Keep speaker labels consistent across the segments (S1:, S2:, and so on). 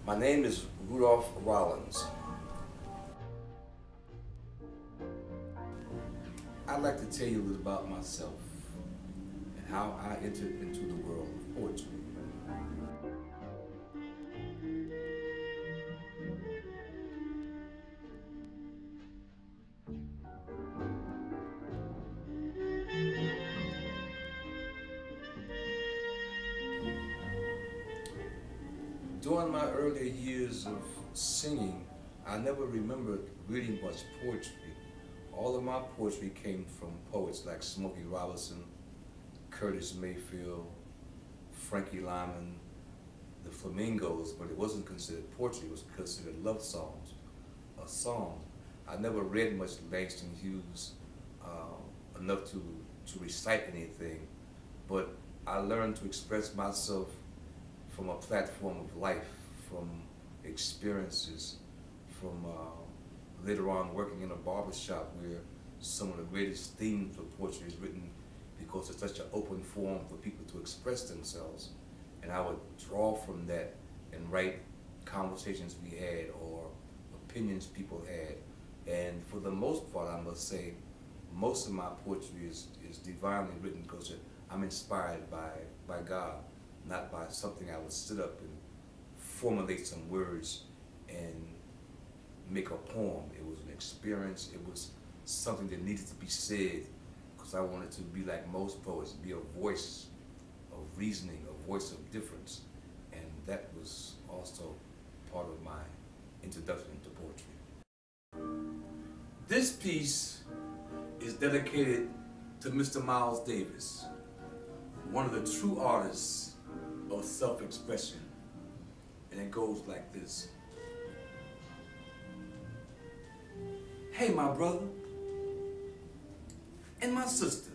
S1: My name is Rollins. I'd like to tell you a little about myself and how I entered into the world of poetry. During my earlier years of singing, I never remembered reading much poetry. All of my poetry came from poets like Smokey Robinson, Curtis Mayfield, Frankie Lyman, the Flamingos, but it wasn't considered poetry, it was considered love songs, a song. I never read much Langston Hughes, enough to recite anything, but I learned to express myself from a platform of life, from experiences, from later on working in a barbershop where some of the greatest themes of poetry is written because it's such an open forum for people to express themselves. And I would draw from that and write conversations we had or opinions people had. And for the most part, I must say, most of my poetry is divinely written because I'm inspired by God, not by something I would sit up and formulate some words and make a poem. It was an experience, it was something that needed to be said because I wanted to be like most poets, be a voice of reasoning, a voice of difference. And that was also part of my introduction to poetry. This piece is dedicated to Mr. Miles Davis, one of the true artists of self-expression. And it goes like this. Hey, my brother and my sister,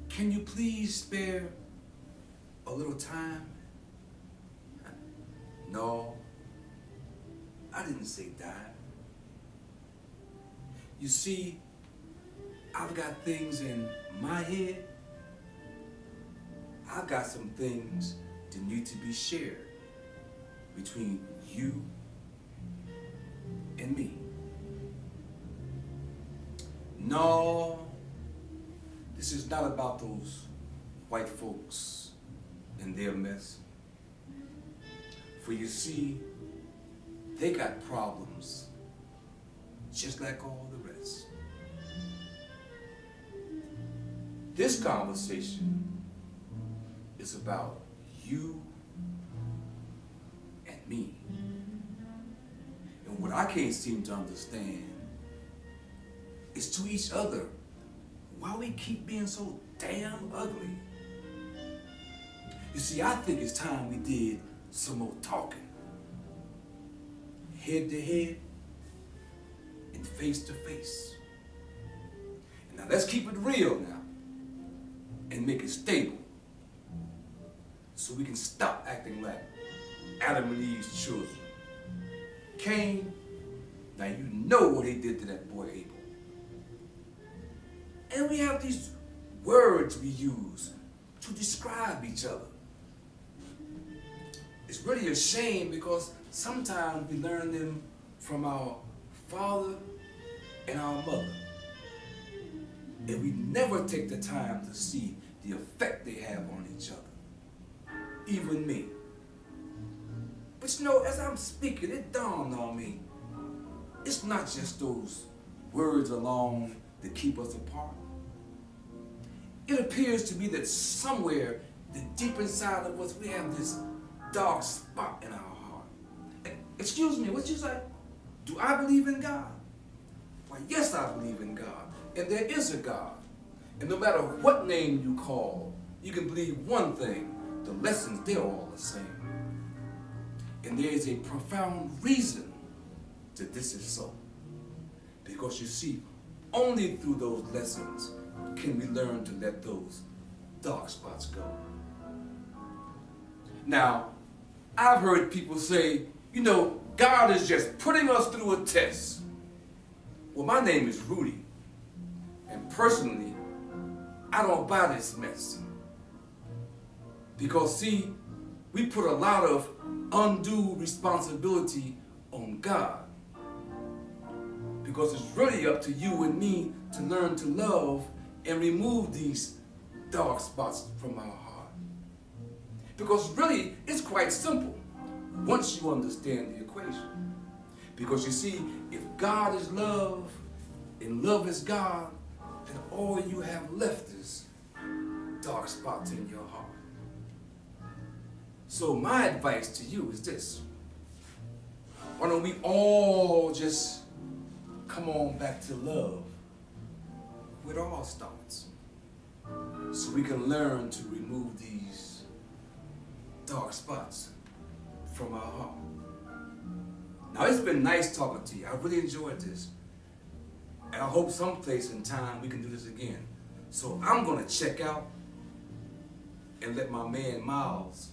S1: can you please spare a little time? No, I didn't say die. You see, I've got things in my head. I've got some things that need to be shared between you and me. No, this is not about those white folks and their mess. For you see, they got problems just like all the rest. This conversation is about you and me. And what I can't seem to understand is to each other why we keep being so damn ugly. You see, I think it's time we did some more talking. Head to head and face to face. And now let's keep it real now and make it stable so we can stop acting like Adam and Eve's children. Cain, now you know what he did to that boy Abel. And we have these words we use to describe each other. It's really a shame because sometimes we learn them from our father and our mother. And we never take the time to see the effect they have on each other. Even me. But you know, as I'm speaking, it dawned on me, it's not just those words alone that keep us apart. It appears to me that somewhere, the deep inside of us, we have this dark spot in our heart. Excuse me, what you say? Do I believe in God? Why, yes, I believe in God. And there is a God. And no matter what name you call, you can believe one thing. The lessons, they're all the same. And there is a profound reason that this is so. Because you see, only through those lessons can we learn to let those dark spots go. Now, I've heard people say, you know, God is just putting us through a test. Well, my name is Rudi, and personally, I don't buy this mess. Because see,
S2: we put a lot of undue responsibility on God. Because it's really up to you and me to learn to love and remove these dark spots from our heart. Because really, it's quite simple once you understand the equation. Because you see, if God is love and love is God, then all you have left is dark spots in your heart. So my advice to you is this. Why don't we all just come on back to love with all starts, so we can learn to remove these dark spots from our heart. Now, it's been nice talking to you. I really enjoyed this. And I hope someplace in time we can do this again. So I'm going to check out and let my man Miles